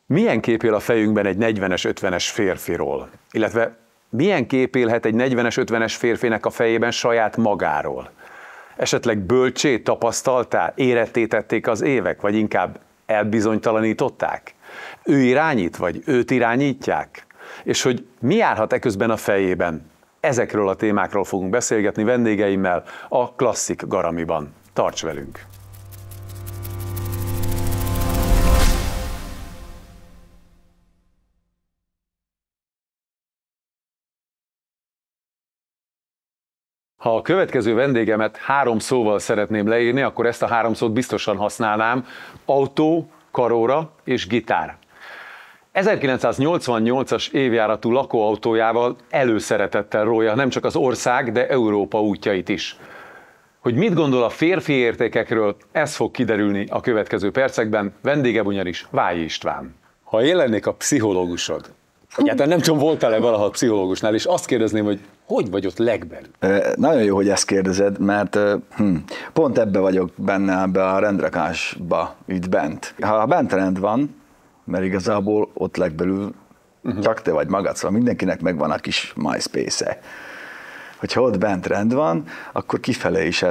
Milyen kép él a fejünkben egy 40-es, 50-es férfiról? Illetve milyen kép élhet egy 40-es, 50-es férfinek a fejében saját magáról? Esetleg bölcsé tapasztaltál, érettétették az évek, vagy inkább elbizonytalanították? Ő irányít, vagy őt irányítják? És hogy mi járhat eközben a fejében? Ezekről a témákról fogunk beszélgetni vendégeimmel a Klasszik Garamiban. Tarts velünk! Ha a következő vendégemet 3 szóval szeretném leírni, akkor ezt a 3 szót biztosan használnám: autó, karóra és gitár. 1988-as évjáratú lakóautójával előszeretettel rója nem csak az ország, de Európa útjait is. Hogy mit gondol a férfi értékekről, ez fog kiderülni a következő percekben. Vendégem ugyanis Vályi István. Ha én lennék a pszichológusod, egyáltalán nem tudom, voltál-e valaha a pszichológusnál, és azt kérdezném, hogy vagy ott legbelül? Nagyon jó, hogy ezt kérdezed, mert pont ebbe vagyok benne, ebbe a rendrakásba itt bent. Ha bent rend van, mert igazából ott legbelül csak te vagy magad, szóval mindenkinek megvan a kis MySpace-e. Hogyha ott bent rend van, akkor kifele is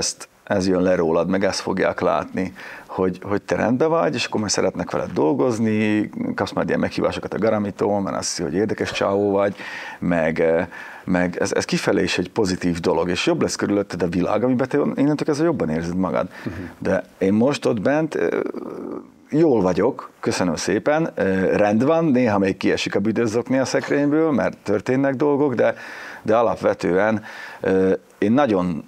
ez jön le rólad, meg ezt fogják látni, hogy te rendben vagy, és akkor majd szeretnek veled dolgozni, kapsz majd ilyen meghívásokat a Garamitól, mert azt hiszi, hogy érdekes csávó vagy, meg ez kifelé is egy pozitív dolog, és jobb lesz körülötted a világ, amiben te innentől kezdve jobban érzed magad. De én most ott bent jól vagyok, köszönöm szépen, rend van, néha még kiesik a büdöszokni a szekrényből, mert történnek dolgok, de alapvetően én nagyon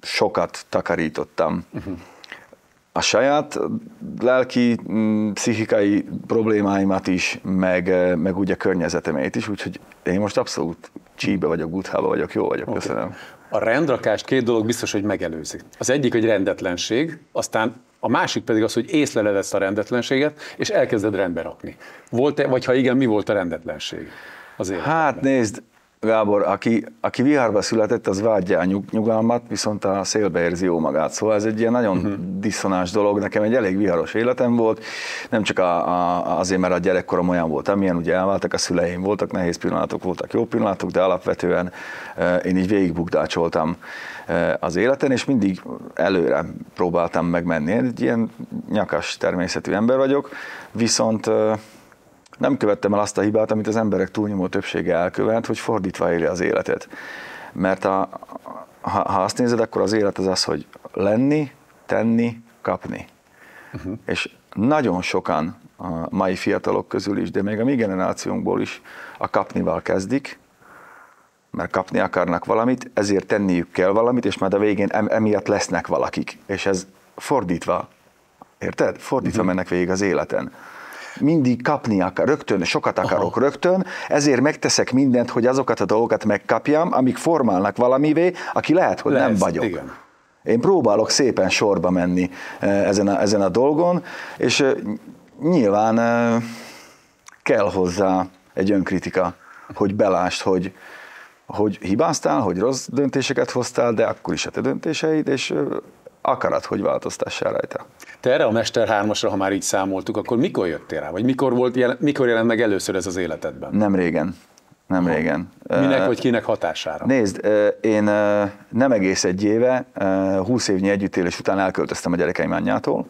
sokat takarítottam. A saját lelki, pszichikai problémáimat is, meg ugye környezetemét is, úgyhogy én most abszolút csíbe vagyok, buthába vagyok, jó vagyok, köszönöm. A rendrakást 2 dolog biztos, hogy megelőzi. Az egyik, hogy rendetlenség, aztán a másik pedig az, hogy észleled ezt a rendetlenséget, és elkezded rendbe rakni. Volt-e, vagy ha igen, mi volt a rendetlenség az életedben? Hát nézd, Gábor, aki viharba született, az vágyja a nyugalmat, viszont a szélbe érzi jó magát. Szóval ez egy ilyen nagyon diszonás dolog. Nekem egy elég viharos életem volt, nem csak azért, mert a gyerekkorom olyan volt, amilyen, ugye elváltak a szüleim, voltak nehéz pillanatok, voltak jó pillanatok, de alapvetően én így végigbukdácsoltam az életen, és mindig előre próbáltam megmenni. Én egy ilyen nyakas természetű ember vagyok, viszont nem követtem el azt a hibát, amit az emberek túlnyomó többsége elkövet, hogy fordítva éli az életet. Mert ha azt nézed, akkor az élet az, hogy lenni, tenni, kapni. És nagyon sokan a mai fiatalok közül is, de még a mi generációnkból is a kapnival kezdik, mert kapni akarnak valamit, ezért tenniük kell valamit, és majd a végén emiatt lesznek valakik. És ez fordítva, érted? Fordítva mennek végig az életen. Mindig kapni akar, rögtön, sokat akarok rögtön, ezért megteszek mindent, hogy azokat a dolgokat megkapjam, amik formálnak valamivé, aki lehet, hogy nem vagyok. Igen. Én próbálok szépen sorba menni ezen a dolgon, és nyilván kell hozzá egy önkritika, hogy belásd, hogy hibáztál, hogy rossz döntéseket hoztál, de akkor is a te döntéseid, és akarat, hogy változtassál rajta. Te erre a Mester 3-asra, ha már így számoltuk, akkor mikor jöttél rá? Vagy mikor jelent meg először ez az életedben? Nem régen. Minek vagy kinek hatására? Nézd, én nem egész egy éve, 20 évnyi együttélés után elköltöztem a gyerekeim anyjától.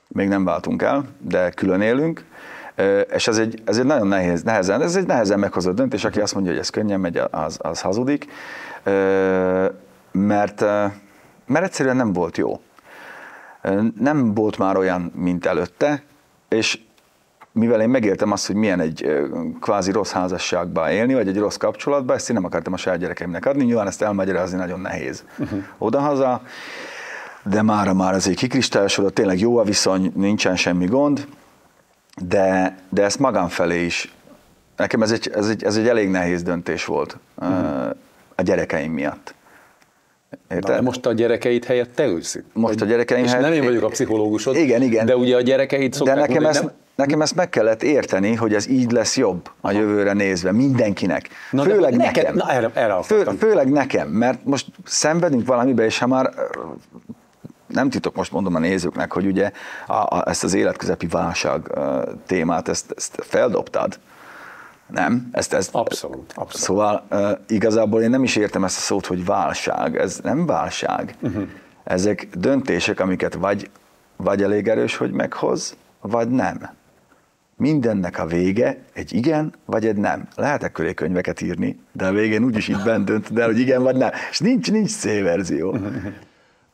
Még nem váltunk el, de külön élünk. És ez egy nagyon nehezen meghozott döntés, aki azt mondja, hogy ez könnyen megy, az hazudik. Mert egyszerűen nem volt jó. Nem volt már olyan, mint előtte, és mivel én megéltem azt, hogy milyen egy kvázi rossz házasságban élni, vagy egy rossz kapcsolatban, ezt én nem akartam a saját gyerekeimnek adni, nyilván ezt elmagyarázni nagyon nehéz odahaza, de már ez egy kikristályosodott, tényleg jó a viszony, nincsen semmi gond, de ezt magam felé is, nekem ez egy elég nehéz döntés volt a gyerekeim miatt. De most a gyerekeid helyett te ülsz itt? Most a gyerekeim helyett... Nem én vagyok a pszichológusod, igen. De ugye a gyerekeid szokták... De nekem ezt meg kellett érteni, hogy ez így lesz jobb a jövőre nézve, mindenkinek. Főleg nekem. Erre főleg nekem, mert most szenvedünk valamibe, és ha már nem titok, most mondom a nézőknek, hogy ugye ezt az életközepi válság témát, ezt feldobtad. Nem? Abszolút. Szóval igazából én nem is értem ezt a szót, hogy válság. Ez nem válság. Ezek döntések, amiket vagy elég erős, hogy meghoz, vagy nem. Mindennek a vége egy igen, vagy egy nem. Lehet köré könyveket írni, de a végén úgyis itt bent döntöd el, hogy igen, vagy nem. És nincs C-verzió.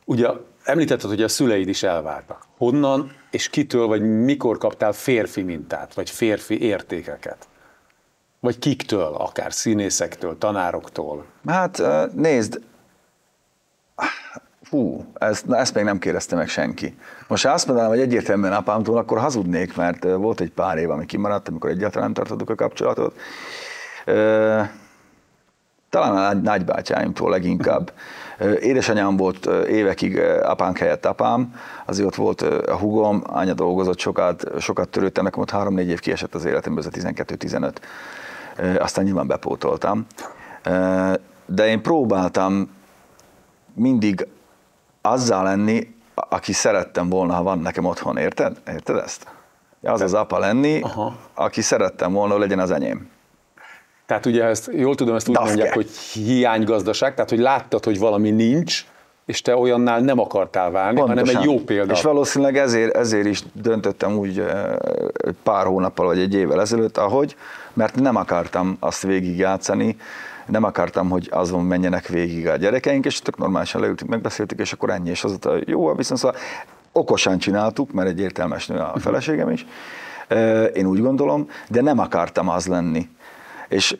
Ugye említetted, hogy a szüleid is elváltak. Honnan és kitől, vagy mikor kaptál férfi mintát, vagy férfi értékeket? Vagy kiktől, akár színészektől, tanároktól? Hát nézd, ezt még nem kérdezte meg senki. Most ha azt mondanám, hogy egyértelműen apámtól, akkor hazudnék, mert volt egy pár év, ami kimaradt, amikor egyáltalán nem tartottuk a kapcsolatot. Talán a nagybátyáimtól leginkább. Édesanyám volt évekig apánk helyett apám, azért ott volt a húgom, anya dolgozott sokat törődtem, nekem ott 3-4 év kiesett az életemből, ez a 12-15. Aztán nyilván bepótoltam. De én próbáltam mindig azzal lenni, aki szerettem volna, ha van nekem otthon, érted? Érted ezt? Az apa lenni, aki szerettem volna, hogy legyen az enyém. Tehát ugye ezt, jól tudom, ezt úgy mondják, hogy hiánygazdaság, tehát hogy láttad, hogy valami nincs, és te olyannál nem akartál válni, pontosan. Hanem egy jó példa. És valószínűleg ezért is döntöttem úgy pár hónappal vagy egy évvel ezelőtt, ahogy, mert nem akartam azt végigjátszani, nem akartam, hogy azon menjenek végig a gyerekeink, és tök normálisan leültünk, megbeszéltük, és akkor ennyi, és az a jó, viszont szóval okosan csináltuk, mert egy értelmes nő a feleségem is, én úgy gondolom, de nem akartam az lenni. És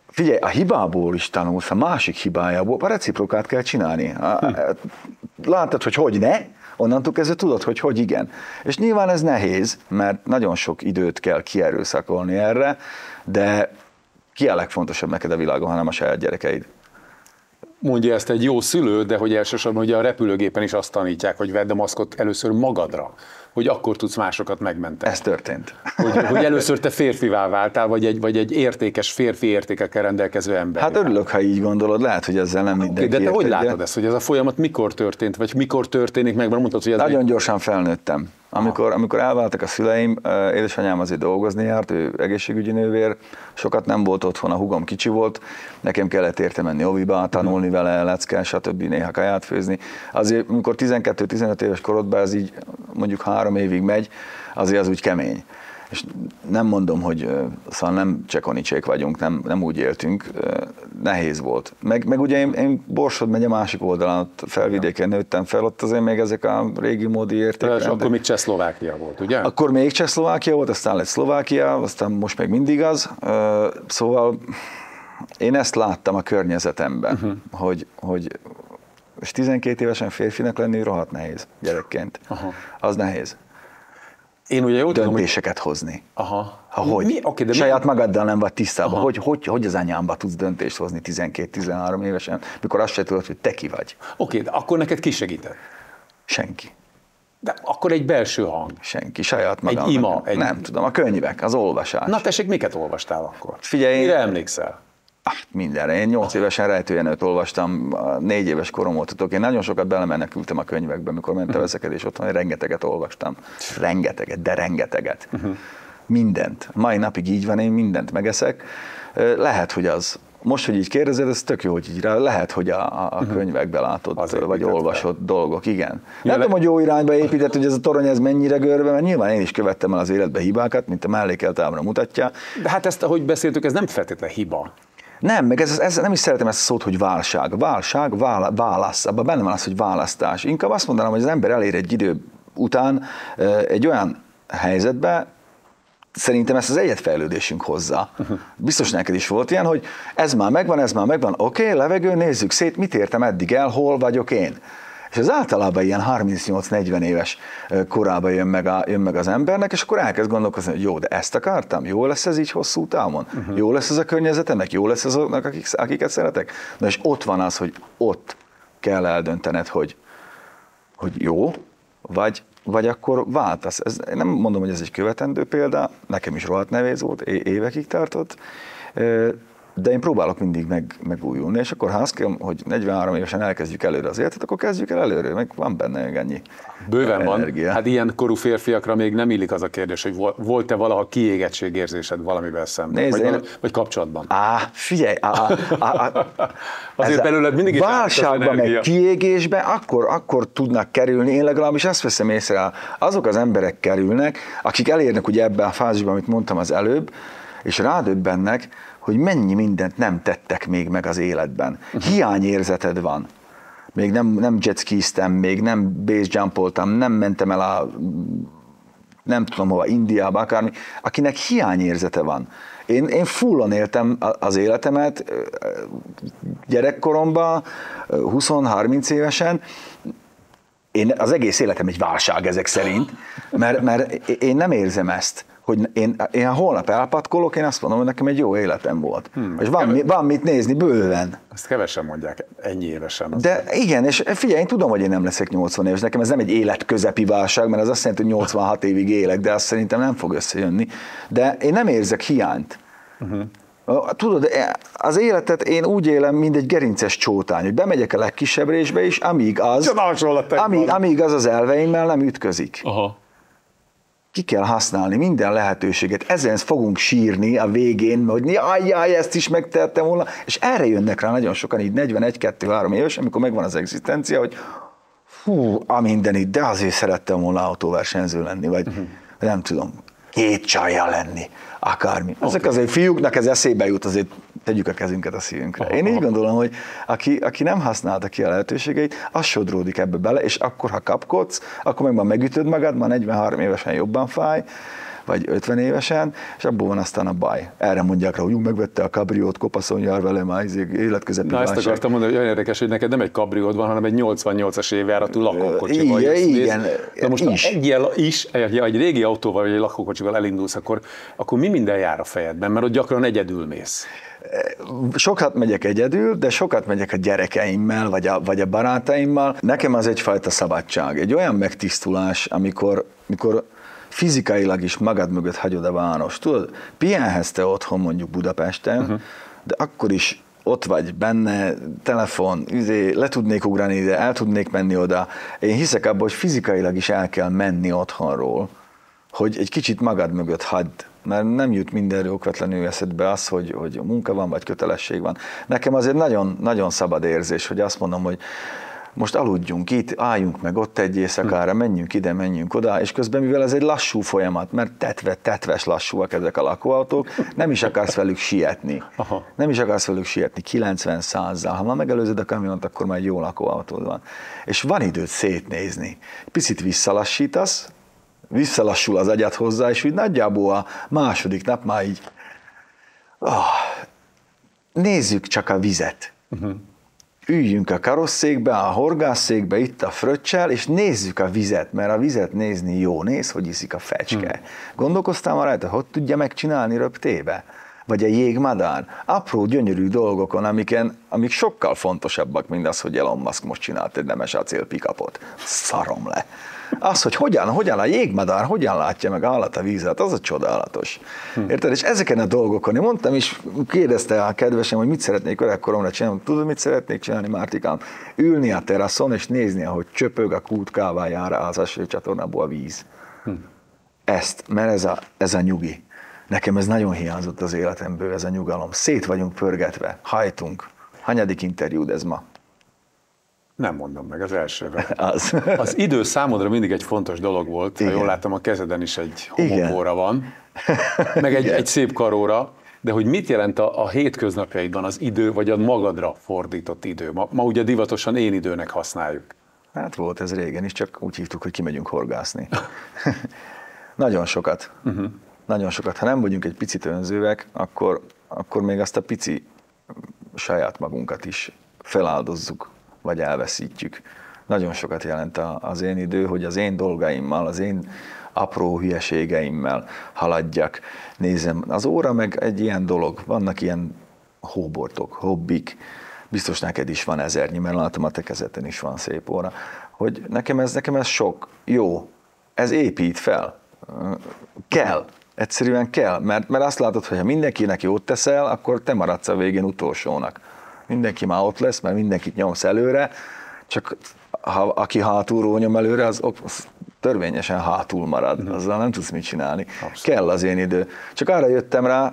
figyelj, a hibából is tanulsz, a másik hibájából, a reciprokát kell csinálni. Láttad, hogy ne, onnantól kezdve tudod, hogy igen. És nyilván ez nehéz, mert nagyon sok időt kell kierőszakolni erre, de ki a legfontosabb neked a világon, hanem a saját gyerekeid? Mondja ezt egy jó szülő, de hogy elsősorban ugye a repülőgépen is azt tanítják, hogy vedd a maszkot először magadra, hogy akkor tudsz másokat megmenteni. Ez történt. Hogy először te férfivá váltál, vagy egy értékes férfi értékekkel rendelkező ember. Hát örülök, ha így gondolod, lehet, hogy ezzel nem mindenki de te érted, hogy látod ezt, hogy ez a folyamat mikor történt, vagy mikor történik meg? Mert mondtad, hogy ez nagyon gyorsan felnőttem. Amikor elváltak a szüleim, édesanyám azért dolgozni járt, ő egészségügyi nővér, sokat nem volt otthon, a húgom kicsi volt, nekem kellett érte menni oviba, tanulni vele, lecke, stb. Néha kaját főzni. Azért, amikor 12-15 éves korodban ez így mondjuk 3 évig megy, azért az úgy kemény. És nem mondom, hogy szóval nem csekonicsék vagyunk, nem úgy éltünk, nehéz volt. Meg ugye én Borsod megye másik oldalán, ott Felvidéken nőttem fel, ott azért még ezek a régi módi értékrendek. És akkor még Csehszlovákia volt, ugye? Akkor még Csehszlovákia volt, aztán lett Szlovákia, aztán most még mindig az. Szóval én ezt láttam a környezetemben, hogy és 12 évesen férfinek lenni rohadt nehéz gyerekként. Az nehéz. Én ugye jól döntéseket hozni. Hogy? Okay, saját magaddal nem vagy tisztában. Hogy az anyámba tudsz döntést hozni 12-13 évesen, mikor azt se tudod, hogy te ki vagy. Oké, de akkor neked ki segített? Senki. De akkor egy belső hang. Senki, saját magam. Egy ima. Nem tudom, a könyvek, az olvasás. Na tessék, miket olvastál akkor? Figyelj, mire emlékszel? Mindenre. Én 8 évesen Rejtőjenőt olvastam, 4 éves korom óta. Én nagyon sokat belemenekültem a könyvekbe, mikor mentem veszekedés otthon, rengeteget olvastam. Rengeteget. Mindent. Mai napig így van, én mindent megeszek. Lehet, hogy az, most, hogy így kérdezed, ez tök jó, hogy így rá, lehet, hogy a könyvekbe látod, vagy olvasott dolgok, igen. Nem tudom, hogy jó irányba épített, hogy ez a torony ez mennyire görbe, mert nyilván én is követtem el az életbe hibákat, mint a mellékelt ábra mutatja. De hát ezt, ahogy beszéltük, ez nem feltétlenül hiba. Nem, meg ez nem is szeretem ezt a szót, hogy válság, válasz, abban benne van az, hogy választás. Inkább azt mondanám, hogy az ember elér egy idő után egy olyan helyzetbe, szerintem ezt az egyetfejlődésünk hozza. Biztos neked is volt ilyen, hogy ez már megvan, oké, levegő, nézzük szét, mit értem eddig el, hol vagyok én. És ez általában ilyen 38-40 éves korában jön meg az embernek, és akkor elkezd gondolkozni, hogy jó, de ezt akartam, jó lesz ez így hosszú távon, jó lesz ez a környezetemnek, jó lesz azoknak, akiket szeretek. Na és ott van az, hogy ott kell eldöntened, hogy jó, vagy akkor váltasz. Én nem mondom, hogy ez egy követendő példa, nekem is rohadt nehéz volt, évekig tartott, de én próbálok mindig megújulni, és akkor ha azt kell, hogy 43 évesen elkezdjük előre az életet, akkor kezdjük el előre, meg van benne ennyi bőven energia. Van. Hát ilyen korú férfiakra még nem illik az a kérdés, hogy volt-e valaha kiégettségérzésed valamivel szemben, vagy kapcsolatban? Figyelj! Azért belőled mindig is válságban, meg kiégésben akkor tudnak kerülni, én legalábbis ezt veszem észre, azok az emberek kerülnek, akik elérnek ugye ebben a fázisban, amit mondtam az előbb, és rádöbbennek, hogy mennyi mindent nem tettek még meg az életben. Hiányérzeted van. Még nem jetskiztem, még nem base jumpoltam, nem mentem el nem tudom hova, Indiába, akármi, akinek hiányérzete van. Én fullon éltem az életemet gyerekkoromban, 20-30 évesen, az egész életem egy válság ezek szerint, mert én nem érzem ezt, hogy én holnap elpatkolok, én azt mondom, hogy nekem egy jó életem volt. És van mit nézni bőven. Ezt kevesen mondják ennyi évesen. De igen, és figyelj, én tudom, hogy én nem leszek 80 éves, nekem ez nem egy életközepi válság, mert az azt jelenti, hogy 86 évig élek, de azt szerintem nem fog összejönni. De én nem érzek hiányt. Tudod, az életet én úgy élem, mint egy gerinces csótány, hogy bemegyek a legkisebb résbe is, amíg az elveimmel nem ütközik. Aha. Ki kell használni minden lehetőséget. Ezen fogunk sírni a végén, hogy jaj, ezt is megtettem volna, és erre jönnek rá nagyon sokan, így 41-2-3 éves, amikor megvan az egzisztencia, hogy a mindenit, de azért szerettem volna autóversenyző lenni, vagy nem tudom, 2 csajjal lenni, akármi. Ezek azért fiúknak ez eszébe jut, azért tegyük a kezünket a szívünkre. Én így gondolom, hogy aki nem használta ki a lehetőségeit, az sodródik ebbe bele, és akkor, ha kapkodsz, akkor meg már megütöd magad, már 43 évesen jobban fáj, vagy 50 évesen, és abból van aztán a baj. Erre mondják rá, hogy megvette a kabriót, kopaszon jár vele, már életközepi válság. Ezt akartam mondani, hogy olyan érdekes, hogy neked nem egy kabriód van, hanem egy 88-as évjáratú lakókocsi. Igen. De most egy régi autóval, vagy egy lakókocsival elindulsz, akkor mi minden jár a fejedben? Mert ott gyakran egyedül mész. Sokat megyek egyedül, de sokat megyek a gyerekeimmel, vagy a barátaimmal. Nekem az egyfajta szabadság, egy olyan megtisztulás, amikor fizikailag is magad mögött hagyod a várost. Tudod, pihenhetsz te otthon mondjuk Budapesten, de akkor is ott vagy benne, telefon, le tudnék ugrani ide, el tudnék menni oda. Én hiszek abban, hogy fizikailag is el kell menni otthonról, hogy egy kicsit magad mögött hagyd, mert nem jut mindenről okvetlenül eszedbe az, hogy munka van, vagy kötelesség van. Nekem az egy nagyon, nagyon szabad érzés, hogy azt mondom, hogy most aludjunk itt, álljunk meg ott egy éjszakára, menjünk ide, menjünk oda, és közben, mivel ez egy lassú folyamat, mert tetves lassúak ezek a lakóautók, nem is akarsz velük sietni. Aha. Nem is akarsz velük sietni 90-100-zal. Ha már megelőzöd a kamiont, akkor már egy jó lakóautód van. És van időt szétnézni. Picit visszalassítasz, visszalassul az agyad hozzá, és úgy nagyjából a második nap már így nézzük csak a vizet. Üljünk a karosszékbe, a horgászszékbe, itt a fröccsel, és nézzük a vizet, mert a vizet nézni jó, néz, hogy iszik a fecske. Gondolkoztál már rajta, hogy tudja megcsinálni röptébe? Vagy a jégmadár? Apró, gyönyörű dolgokon, amik sokkal fontosabbak, mint az, hogy Elon Musk most csinált egy nemes acél pick-upot. Szarom le. Az, hogy hogyan a jégmadár, hogyan látja meg a vízet, az a csodálatos. Érted? És ezeken a dolgokon, én mondtam is, kérdezte a kedvesem, hogy mit szeretnék öregkoromra csinálni. Tudod, mit szeretnék csinálni, Mártikám? Ülni a teraszon, és nézni, ahogy csöpög a kút kávájára az esőcsatornából a víz. Mert ez a nyugi. Nekem ez nagyon hiányzott az életemből, ez a nyugalom. Szét vagyunk pörgetve, hajtunk. Hanyadik interjúd ez ma? Nem mondom meg, az elsőben. Az idő számodra mindig egy fontos dolog volt, ha jól láttam, a kezeden is egy homokóra van, meg egy szép karóra, de hogy mit jelent a hétköznapjaidban az idő, vagy a magadra fordított idő? Ma ugye divatosan én időnek használjuk. Hát volt ez régen is, csak úgy hívtuk, hogy kimegyünk horgászni. Nagyon sokat. Nagyon sokat. Ha nem vagyunk egy picit önzőek, akkor még azt a pici saját magunkat is feláldozzuk, vagy elveszítjük. Nagyon sokat jelent az én idő, hogy az én dolgaimmal, az én apró hülyeségeimmel haladjak, nézem. Az óra meg egy ilyen dolog, vannak ilyen hóbortok, hobbik, biztos neked is van ezernyi, mert látom a te kezeden is van szép óra, hogy nekem ez sok, jó, ez épít fel, kell, Egyszerűen kell, mert azt látod, hogy ha mindenkinek jót teszel, akkor te maradsz a végén utolsónak. Mindenki már ott lesz, mert mindenkit nyomsz előre, csak aki hátulról nyom előre, az törvényesen hátul marad, azzal nem tudsz mit csinálni. Abszolút. Kell az én idő. Csak arra jöttem rá,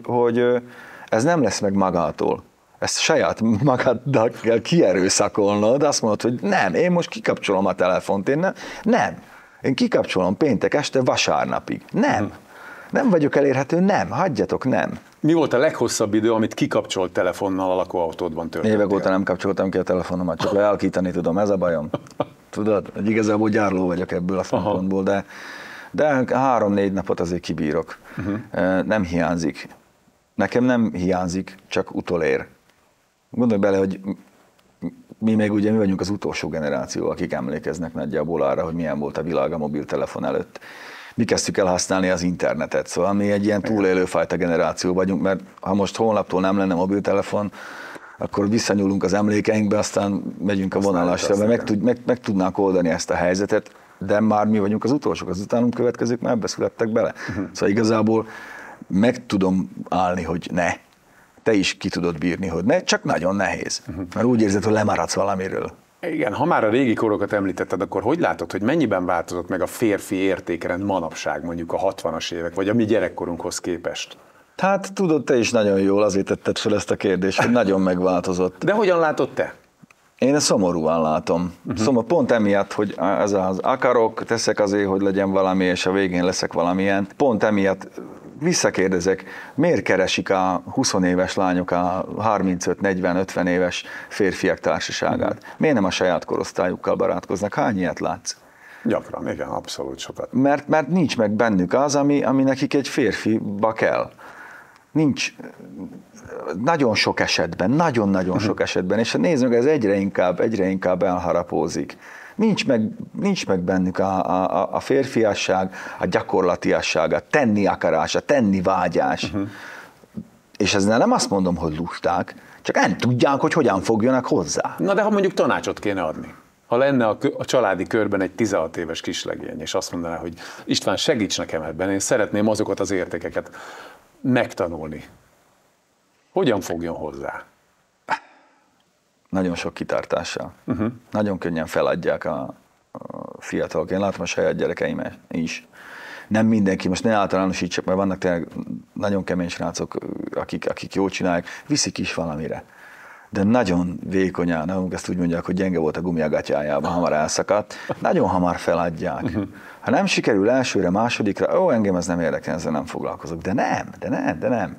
hogy ez nem lesz meg magától. Ezt saját magaddal kell kierőszakolnod, azt mondod, hogy nem, én most kikapcsolom a telefont, nem. Én kikapcsolom péntek este vasárnapig. Nem vagyok elérhető, nem, hagyjatok, nem. Mi volt a leghosszabb idő, amit kikapcsolt telefonnal a lakóautódban történt? Évek óta nem kapcsoltam ki a telefonomat, csak lealkítani tudom, ez a bajom. Tudod, hogy igazából gyárló vagyok ebből a szempontból, de 3-4 napot azért kibírok. Nem hiányzik. Nekem nem hiányzik, csak utolér. Gondolj bele, hogy mi vagyunk az utolsó generáció, akik emlékeznek nagyjából arra, hogy milyen volt a világ a mobiltelefon előtt. Mi kezdtük el használni az internetet, szóval mi egy ilyen túlélő fajta generáció vagyunk, mert ha most holnaptól nem lenne mobiltelefon, akkor visszanyúlunk az emlékeinkbe, aztán megyünk a vonalasra, mert meg tudnánk oldani ezt a helyzetet, de már mi vagyunk az utolsók, az utánunk következők már ebbe születtek bele. Szóval igazából meg tudom állni, hogy ne. Te is ki tudod bírni, hogy ne, csak nagyon nehéz. Mert úgy érzed, hogy lemaradsz valamiről. Igen, ha már a régi korokat említetted, akkor hogy látod, hogy mennyiben változott meg a férfi értékrend manapság, mondjuk a 60-as évek, vagy a mi gyerekkorunkhoz képest? Hát tudod, te is nagyon jól azért tetted fel ezt a kérdést, hogy nagyon megváltozott. De hogyan látod te? Én szomorúan látom. Szóval pont emiatt, hogy ez az akarok, teszek azért, hogy legyen valami, és a végén leszek valamilyen. Pont emiatt visszakérdezek, miért keresik a 20 éves lányok a 35-40-50 éves férfiak társaságát? Miért nem a saját korosztályukkal barátkoznak? Hány ilyet látsz? Gyakran, igen, abszolút sokat. Mert nincs meg bennük az, ami nekik egy férfiba kell. Nincs nagyon sok esetben, nagyon-nagyon sok esetben, és ha nézzük, ez egyre inkább elharapózik. Nincs meg bennük a férfiasság, a gyakorlatiasság, a tenni akarás, a tenni vágyás. És ezzel nem azt mondom, hogy lusták, csak nem tudják, hogy hogyan fogjanak hozzá. Na de ha mondjuk tanácsot kéne adni. Ha lenne a családi körben egy 16 éves kislegény, és azt mondaná, hogy István, segíts nekem ebben, én szeretném azokat az értékeket megtanulni. Hogyan fogjon hozzá? Nagyon sok kitartással. Nagyon könnyen feladják a fiatalok. Én látom a saját gyerekeim is. Nem mindenki, most ne általánosítsak, mert vannak tényleg nagyon kemény srácok, akik jól csinálják, viszik is valamire. De nagyon vékonyan, ezt úgy mondják, hogy gyenge volt a gumi a gatyájában, hamar elszakadt, nagyon hamar feladják. Ha nem sikerül elsőre, másodikra, engem ez nem érdekel, ezzel nem foglalkozok. De nem.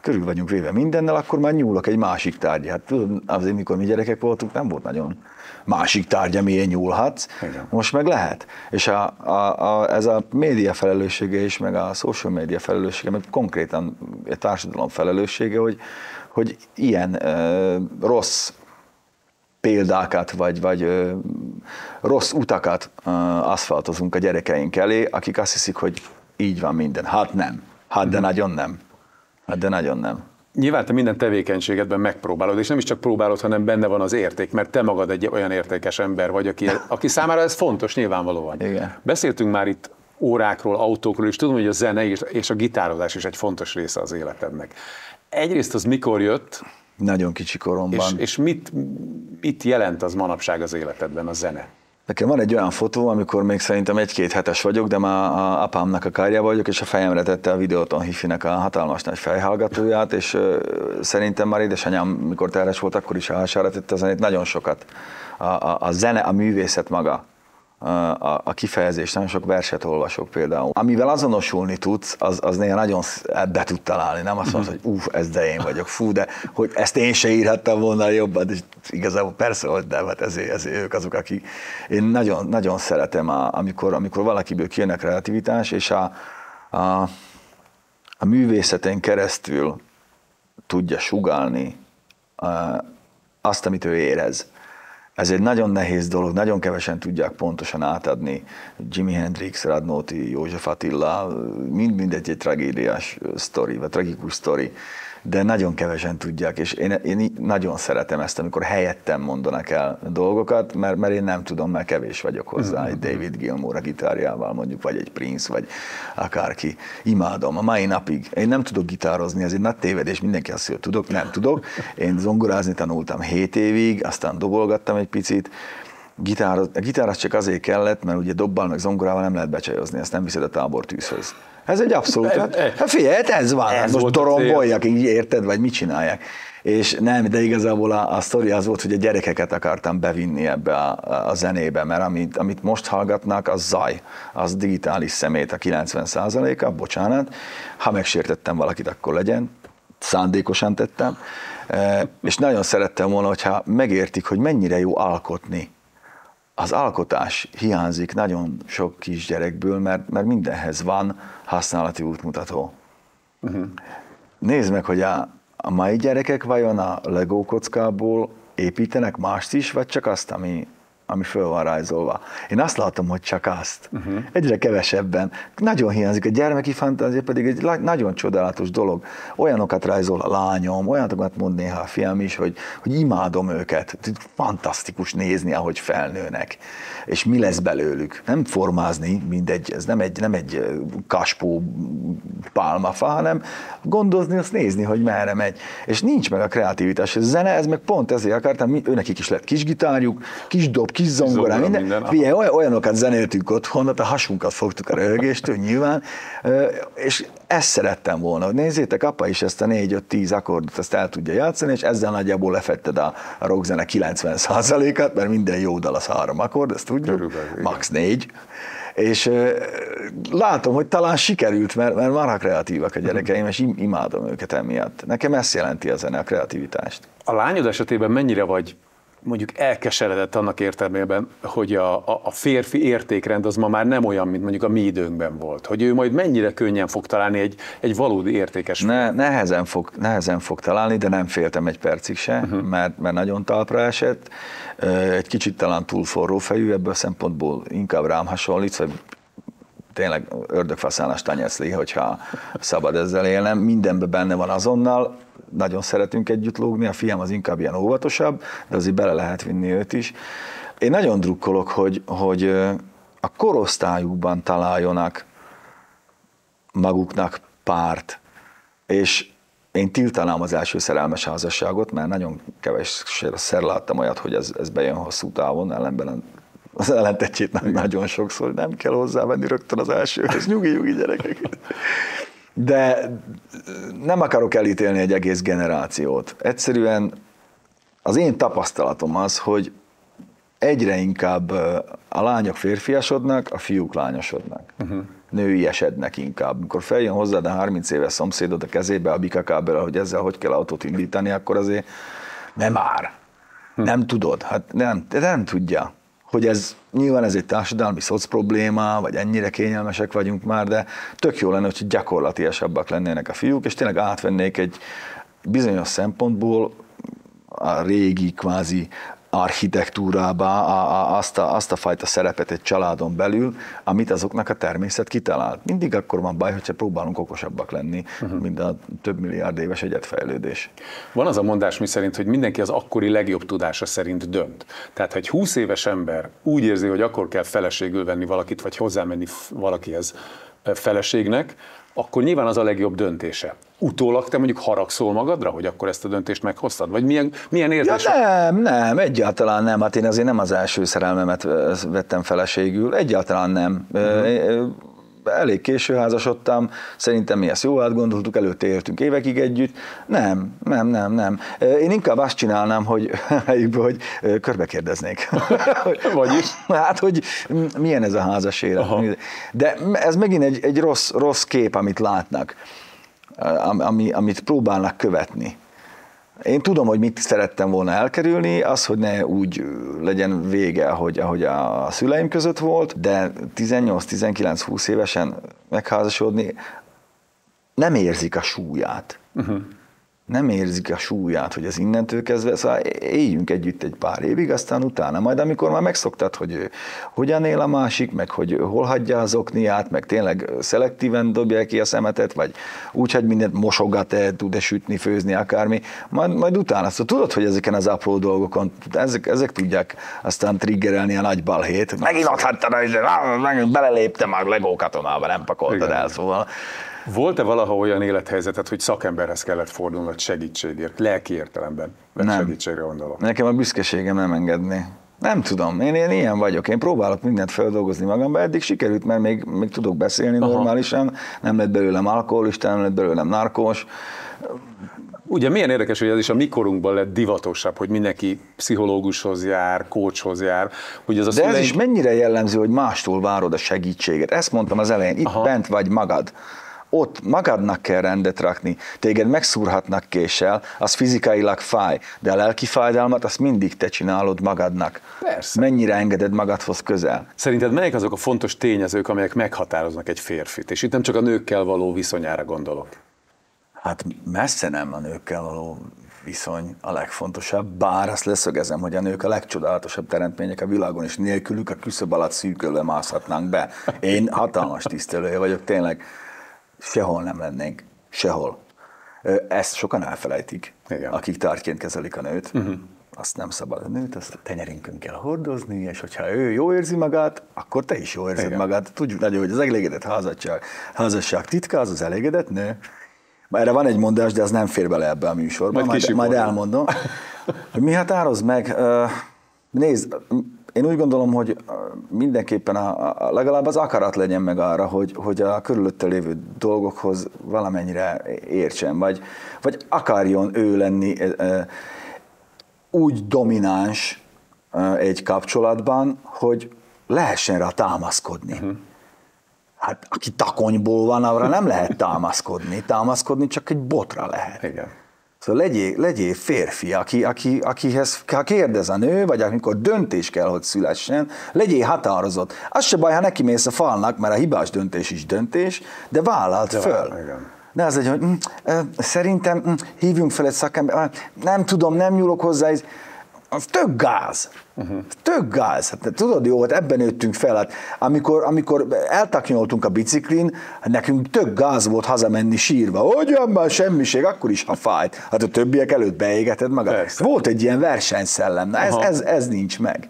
Körül vagyunk véve mindennel, akkor már nyúlok egy másik tárgy. Hát tudod, azért, mikor mi gyerekek voltunk, nem volt nagyon másik tárgy, amilyen nyúlhatsz. Igen. Most meg lehet. És ez a média felelőssége is, meg a social media felelőssége, meg konkrétan a társadalom felelőssége, hogy ilyen rossz példákat, vagy rossz utakat aszfaltozunk a gyerekeink elé, akik azt hiszik, hogy így van minden. Hát nem. De nagyon nem. De nagyon nem. Nyilván te minden tevékenységedben megpróbálod, és nem is csak próbálod, hanem benne van az érték, mert te magad egy olyan értékes ember vagy, aki számára ez fontos nyilvánvalóan. Igen. Beszéltünk már itt órákról, autókról, és tudom, hogy a zene és a gitározás is egy fontos része az életednek. Egyrészt az mikor jött? Nagyon kicsi koromban. És mit jelent az manapság az életedben a zene? Nekem van egy olyan fotó, amikor még szerintem 1-2 hetes vagyok, de már a apámnak a kárjában vagyok, és a fejemre tette a Videoton Hifinek a hatalmas nagy fejhallgatóját, és szerintem már édesanyám, mikor terhes volt, akkor is a hására tette a zenét, nagyon sokat. A zene, a művészet maga, a kifejezés, nagyon sok verset olvasok például. Amivel azonosulni tudsz, az néha nagyon be tud találni, nem azt mondod, hogy ez de én vagyok, de hogy ezt én se írhattam volna jobban, és igazából persze, hogy nem, hát ezért ők azok, akik... Én nagyon, nagyon szeretem, amikor valakiből kijön a kreativitás, és a művészeten keresztül tudja sugálni azt, amit ő érez. Ez egy nagyon nehéz dolog, nagyon kevesen tudják pontosan átadni. Jimi Hendrix, Radnóti, József Attila, mind egy tragédiás sztori, vagy tragikus sztori, de nagyon kevesen tudják, és én nagyon szeretem ezt, amikor helyettem mondanak el dolgokat, mert én nem tudom, mert kevés vagyok hozzá, egy David Gilmour a gitárjával mondjuk, vagy egy Prince, vagy akárki. Imádom, a mai napig. Én nem tudok gitározni, ez egy nagy tévedés, mindenki azt mondja, tudok, nem tudok. Én zongorázni tanultam 7 évig, aztán dobolgattam egy picit. A gitár csak azért kellett, mert ugye dobbal meg zongorával nem lehet becsajozni, ezt nem viszed a tábortűzhöz. Ez egy abszolút, hát figyelj, ez van, ez most doromboljak, így érted, vagy mit csinálják. És nem, de igazából a sztori az volt, hogy a gyerekeket akartam bevinni ebbe a zenébe, mert amit most hallgatnak, az zaj, az digitális szemét a 90%-a, bocsánat, ha megsértettem valakit, akkor legyen, szándékosan tettem, és nagyon szerettem volna, hogyha megértik, hogy mennyire jó alkotni. Az alkotás hiányzik nagyon sok kisgyerekből, mert mindenhez van használati útmutató. Nézd meg, hogy a mai gyerekek vajon a Lego kockából építenek mást is, vagy csak azt, ami föl van rajzolva. Én azt látom, hogy csak azt. Egyre kevesebben. Nagyon hiányzik. A gyermeki fantázia pedig egy nagyon csodálatos dolog. Olyanokat rajzol a lányom, olyanokat mond néha a fiam is, hogy imádom őket. Fantasztikus nézni, ahogy felnőnek. És mi lesz belőlük. Nem formázni, mindegy, ez nem egy kaspó pálmafa, hanem gondozni, azt nézni, hogy merre megy. És nincs meg a kreativitás. A zene, ez meg pont ezért akartam, őnekik is lett kis gitárjuk, kis dob, kis zongora, minden. Olyanokat zenéltünk otthon, a hasunkat fogtuk a röhögéstől nyilván, és ezt szerettem volna. Nézzétek, apa is ezt a 4-5-10 akkordot ezt el tudja játszani, és ezzel nagyjából lefetted a rockzene 90%-at, mert minden jó dal az 3 akkord, ezt tudjuk, max 4. És látom, hogy talán sikerült, mert marha kreatívak a gyerekeim, és imádom őket emiatt. Nekem ezt jelenti a zene, a kreativitást. A lányod esetében mennyire vagy mondjuk elkeseredett annak értelmében, hogy a férfi értékrend az ma már nem olyan, mint mondjuk a mi időnkben volt. Hogy ő majd mennyire könnyen fog találni egy valódi értékes... Nehezen fog találni, de nem féltem egy percig se, mert nagyon talpra esett. Egy kicsit talán túl forró fejű, ebből a szempontból inkább rám hasonlít, vagy tényleg ördögfaszálás tanyeszli, hogyha szabad ezzel élnem. Mindenben benne van azonnal, nagyon szeretünk együtt lógni, a fiam az inkább ilyen óvatosabb, de azért bele lehet vinni őt is. Én nagyon drukkolok, hogy a korosztályukban találjonak maguknak párt, és én tiltanám az első szerelmes házasságot, mert nagyon kevésszer láttam olyat, hogy ez bejön hosszú távon, ellenben az ellentetjét nagyon sokszor, nem kell hozzávenni rögtön az elsőhöz, nyugi gyerekek. De nem akarok elítélni egy egész generációt. Egyszerűen az én tapasztalatom az, hogy egyre inkább a lányok férfiasodnak, a fiúk lányosodnak. Nőiesednek inkább. Mikor feljön hozzád a 30 éves szomszédod a kezébe, a bikakábbel, hogy ezzel hogy kell autót indítani, akkor azért nem már. Nem tudod. Hát nem tudja. Hogy nyilván ez egy társadalmi szoc probléma, vagy ennyire kényelmesek vagyunk már, de tök jó lenne, hogy gyakorlatiasabbak lennének a fiúk, és tényleg átvennék egy bizonyos szempontból a régi kvázi architektúrába azt a fajta szerepet egy családon belül, amit azoknak a természet kitalált. Mindig akkor van baj, hogyha próbálunk okosabbak lenni, mint a több milliárd éves egyetfejlődés. Van az a mondás, miszerint, hogy mindenki az akkori legjobb tudása szerint dönt. Tehát, ha egy 20 éves ember úgy érzi, hogy akkor kell feleségül venni valakit, vagy hozzámenni valakihez feleségnek, akkor nyilván az a legjobb döntése. Utólag te mondjuk haragszol magadra, hogy akkor ezt a döntést meghoztad? Vagy milyen érzés? Ja, nem, egyáltalán nem. Hát én azért nem az első szerelmemet vettem feleségül. Egyáltalán nem. Elég késő házasodtam, szerintem mi ezt jól átgondoltuk, előtte éltünk évekig együtt. Nem. Én inkább azt csinálnám, hogy körbe kérdeznék. Vagyis? Hát, hogy milyen ez a házas élet. Aha. De ez megint egy rossz kép, amit látnak, amit próbálnak követni. Én tudom, hogy mit szerettem volna elkerülni, az, hogy ne úgy legyen vége, ahogy a szüleim között volt, de 18-19-20 évesen megházasodni nem érzik a súlyát. nem érzik a súlyát, hogy ez innentől kezdve, szóval éljünk együtt egy pár évig, aztán utána majd, amikor már megszoktad, hogy ő hogyan él a másik, meg hogy hol hagyja az okniát, meg tényleg szelektíven dobja ki a szemetet, vagy úgy, hogy mindent mosogat-e, tud-e sütni, főzni, akármi, majd utána. Szóval tudod, hogy ezeken az apró dolgokon, ezek tudják aztán triggerelni a nagy balhét. Megint ott hagytad, megint beleléptem a Lego katonába, nem pakoltad el, szóval. Volt-e valaha olyan élethelyzetet, hogy szakemberhez kellett fordulnod segítségért, lelki értelemben? Nem. Segítségre gondolok. Nekem a büszkeségem nem engedni. Nem tudom, én ilyen vagyok. Én próbálok mindent feldolgozni magamba, eddig sikerült, mert még tudok beszélni normálisan, nem lett belőlem alkoholista, nem lett belőlem narkós. Ugye milyen érdekes, hogy ez is a mi korunkban lett divatosabb, hogy mindenki pszichológushoz jár, coachhoz jár. Hogy ez a de ez is mennyire jellemző, hogy mástól várod a segítséget. Ezt mondtam az elején, itt bent vagy magad. Ott magadnak kell rendet rakni, téged megszúrhatnak késsel, az fizikailag fáj, de a lelki fájdalmat azt mindig te csinálod magadnak. Persze. Mennyire engeded magadhoz közel. Szerinted melyek azok a fontos tényezők, amelyek meghatároznak egy férfit? És itt nem csak a nőkkel való viszonyára gondolok. Hát messze nem a nőkkel való viszony a legfontosabb, bár azt leszögezem, hogy a nők a legcsodálatosabb teremtmények a világon, és nélkülük a küszöb alatt szűkölve mászhatnánk be. Én hatalmas tisztelője vagyok, tényleg. Sehol nem lennénk. Sehol. Ezt sokan elfelejtik, igen, akik tárgyként kezelik a nőt. Azt nem szabad a nőt, azt a tenyerünkön kell hordozni, és hogyha ő jól érzi magát, akkor te is jól érzed, igen, magát. Tudjuk nagyon, hogy az elégedett házasság titka, az elégedett nő. Erre van egy mondás, de az nem fér bele ebbe a műsorba. Majd elmondom. Hogy mi határoz meg? Nézd, én úgy gondolom, hogy mindenképpen legalább az akarat legyen meg arra, hogy a körülötte lévő dolgokhoz valamennyire értsen, vagy akarjon ő lenni úgy domináns egy kapcsolatban, hogy lehessen rá támaszkodni. Hát aki takonyból van, arra nem lehet támaszkodni csak egy botra lehet. Igen. Szóval legyél férfi, akihez kérdez a nő, vagy amikor döntés kell, hogy szülessen, legyél határozott. Az se baj, ha neki mész a falnak, mert a hibás döntés is döntés, de vállald föl. Ne az egy, hogy szerintem hívjunk fel egy szakembert, nem tudom, nem nyúlok hozzá, az tök gáz. Tök gáz. Hát, tudod, jó, hát ebben nőttünk fel. Hát, amikor eltaknyoltunk a biciklin, nekünk tök gáz volt hazamenni sírva. Ugyan már semmiség, akkor is, ha fájt. Hát a többiek előtt beégeted magad. Persze. Volt egy ilyen versenyszellem. Na, ez nincs meg.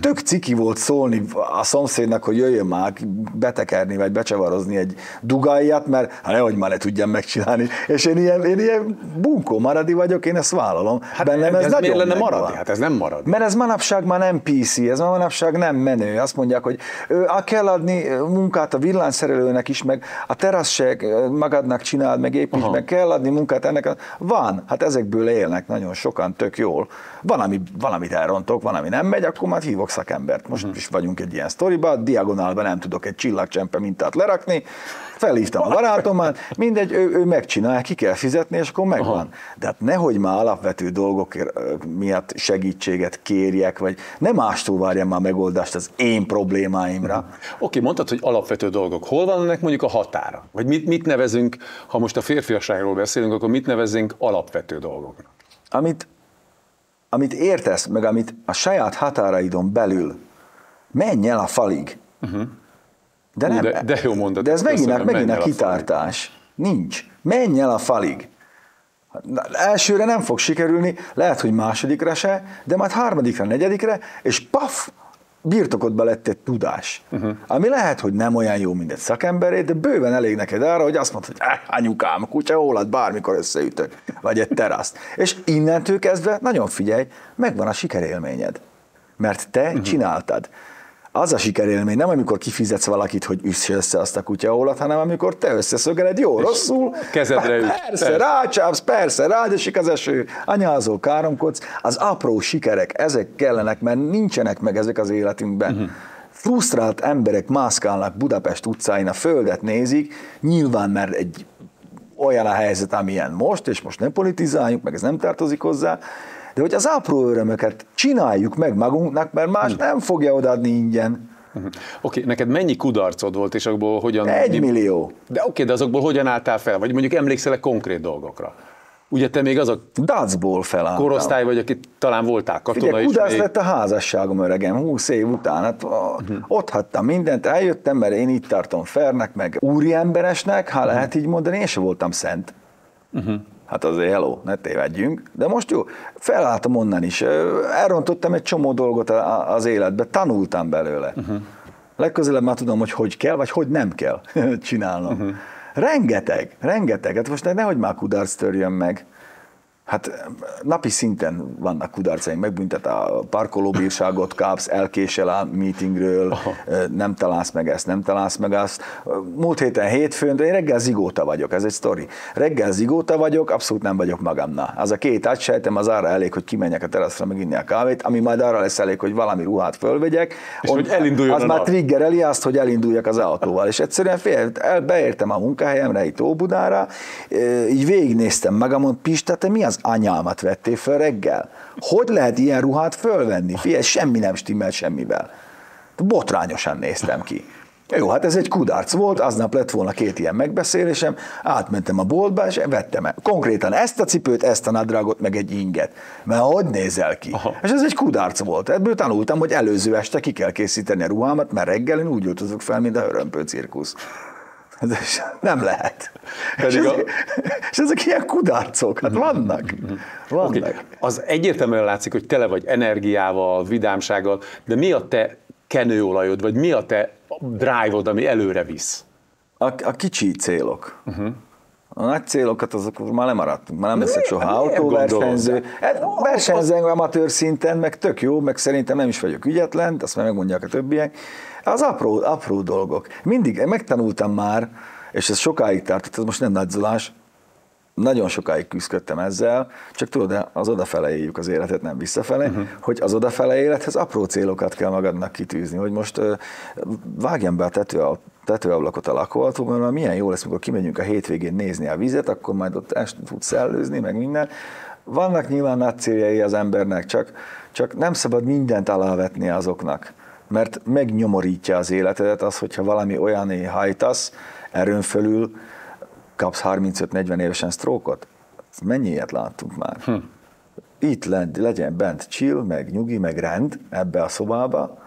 Tök ciki volt szólni a szomszédnak, hogy jöjjön már betekerni, vagy becsavarozni egy dugáját, mert hát nehogy már ne tudjam megcsinálni. És én ilyen bunkó maradi vagyok, én ezt vállalom. Hát bennem ez nagyon miért lenne maradni? Hát ez nem marad. Mert ez manapság már nem PC, ez manapság nem menő. Azt mondják, hogy kell adni munkát a villanyszerelőnek is, meg a teraszseg magadnak csináld, meg építs, meg kell adni munkát ennek. Van, hát ezekből élnek nagyon sokan, tök jól. Van, amit elrontok, van, ami nem megy, akkor már hívok szakembert. Most is vagyunk egy ilyen sztoriba, diagonálban nem tudok egy csillagcsempe mintát lerakni, felhívtam a barátomat, mindegy, ő megcsinálja, ki kell fizetni, és akkor megvan. De hát nehogy már alapvető dolgok miatt segítséget kérjek, vagy nem mástól várjam már megoldást az én problémáimra. Oké, mondtad, hogy alapvető dolgok. Hol van ennek mondjuk a határa? Vagy mit nevezünk, ha most a férfiasságról beszélünk, akkor mit nevezünk alapvető dolgoknak? Amit értesz, meg amit a saját határaidon belül, menj el a falig. De, nem, de jó mondat. De ez megint a kitartás. Nincs. Menj el a falig. Elsőre nem fog sikerülni, lehet, hogy másodikra se, de majd harmadikra, negyedikre, és paf, birtokodba lett egy tudás. Ami lehet, hogy nem olyan jó, mint egy szakemberé, de bőven elég neked arra, hogy azt mondod, hogy anyukám, a kutya hólad, bármikor összeütök, vagy egy teraszt. És innentől kezdve, nagyon figyelj, megvan a sikerélményed. Mert te csináltad. Az a sikerélmény nem amikor kifizetsz valakit, hogy üsse össze azt a kutyahólat, hanem amikor te összeszögeled jó, rosszul. Kezedre üt. Persze, rácsápsz, persze, rágyesik az eső, anyázol, káromkodsz. Az apró sikerek, ezek kellenek, mert nincsenek meg ezek az életünkben. Frusztrált emberek mászkálnak Budapest utcáin, a földet nézik, nyilván mert egy olyan a helyzet, amilyen most, és most nem politizáljuk, meg ez nem tartozik hozzá, de hogy az apró örömöket csináljuk meg magunknak, mert más nem fogja odaadni ingyen. Oké, neked mennyi kudarcod volt, és abból hogyan... 1 millió. De oké, de azokból hogyan álltál fel? Vagy mondjuk emlékszel-e konkrét dolgokra? Ugye te még az a dacból felálltam. korosztály vagy, aki talán voltál katona. Figyelj, is. kudarc lett a házasságom, öregem, 20 év után. Hát, ott hagytam mindent, eljöttem, mert én így tartom fairnek, meg úriemberesnek, ha lehet így mondani, én sem voltam szent. Hát azért hello, ne tévedjünk. De most jó, felálltam onnan is. Elrontottam egy csomó dolgot az életbe, tanultam belőle. Legközelebb már tudom, hogy kell, vagy hogy nem kell csinálnom. Rengeteg. Hát most nehogy már kudarc törjön meg. Hát napi szinten vannak kudarcaink, megbüntet a parkolóbírságot kapsz, elkésel a meetingről, nem találsz meg ezt, nem találsz meg azt. Múlt héten hétfőn, de én reggel zigóta vagyok, ez egy sztori. Reggel zigóta vagyok, abszolút nem vagyok magamnál. Az a 2 agysejtem az arra elég, hogy kimenjek a teraszra meginni a kávét, ami majd arra lesz elég, hogy valami ruhát fölvegyek. És hogy elinduljon az már triggereli azt, hogy elinduljak az autóval. És egyszerűen beértem a munkahelyemre, itt Óbudára, így végignéztem magamon, Pista, te mi az anyámat vettél föl reggel? Hogy lehet ilyen ruhát fölvenni? Figyelj, semmi nem stimmel semmivel. Botrányosan néztem ki. Jó, hát ez egy kudarc volt, aznap lett volna 2 ilyen megbeszélésem, átmentem a boltba, és vettem konkrétan ezt a cipőt, ezt a nadrágot, meg egy inget. Mert hogy nézel ki? Aha. És ez egy kudarc volt. Ebből tanultam, hogy előző este ki kell készíteni a ruhámat, mert reggel én úgy öltözök fel, mint a Hörömpő cirkusz. Nem lehet. És ezek ilyen kudarcok, hát vannak. Okay. Az egyértelműen látszik, hogy tele vagy energiával, vidámsággal, de mi a te kenőolajod, vagy mi a te drive-od, ami előre visz? A kicsi célok. A nagy célokat azok már lemaradtunk, már nem leszek soha autóversenyző. Versenyzem amatőr szinten, meg tök jó, meg szerintem nem is vagyok ügyetlen, azt már megmondják a többiek. Az apró dolgok. Mindig megtanultam már, és ez sokáig tartott, ez most nem nagyzolás, nagyon sokáig küzdöttem ezzel, csak tudod, az odafele éljük az életet, nem visszafele, hogy az odafele élethez apró célokat kell magadnak kitűzni, hogy most vágjam be a tetőablakot a lakóautóban, milyen jó lesz, amikor kimegyünk a hétvégén nézni a vizet, akkor majd ott tudsz szellőzni, meg minden. Vannak nyilván nagy céljai az embernek, csak nem szabad mindent alávetni azoknak, mert megnyomorítja az életedet az, hogyha valami olyané hajtasz, erőn fölül kapsz 35-40 évesen sztrókot. Mennyi ilyet láttunk már? Itt legyen bent chill, meg nyugi, meg rend ebbe a szobába,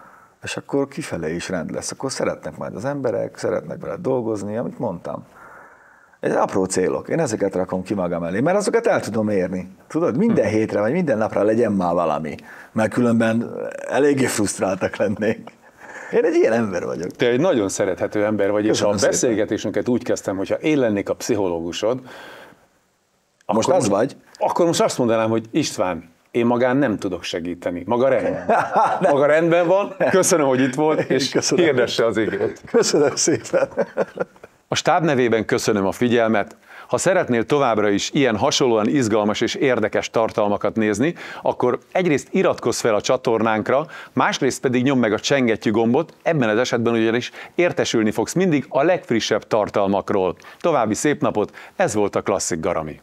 és akkor kifelé is rend lesz. Akkor szeretnek majd az emberek, szeretnek vele dolgozni, amit mondtam. Ez apró célok. Én ezeket rakom ki magam elé, mert azokat el tudom érni. Tudod, minden hétre, vagy minden napra legyen már valami, mert különben eléggé frusztráltak lennék. Én egy ilyen ember vagyok. Te egy nagyon szerethető ember vagy, Köszönöm és a beszélgetésünket úgy kezdtem, hogyha én lennék a pszichológusod, most az vagy? Akkor most azt mondanám, hogy István, én magán nem tudok segíteni. Maga rendben van. Köszönöm, hogy itt volt, és hirdesse az igét. Köszönöm szépen. A stáb nevében köszönöm a figyelmet. Ha szeretnél továbbra is ilyen hasonlóan izgalmas és érdekes tartalmakat nézni, akkor egyrészt iratkozz fel a csatornánkra, másrészt pedig nyomd meg a csengettyű gombot, ebben az esetben ugyanis értesülni fogsz mindig a legfrissebb tartalmakról. További szép napot, ez volt a Klasszik Garami.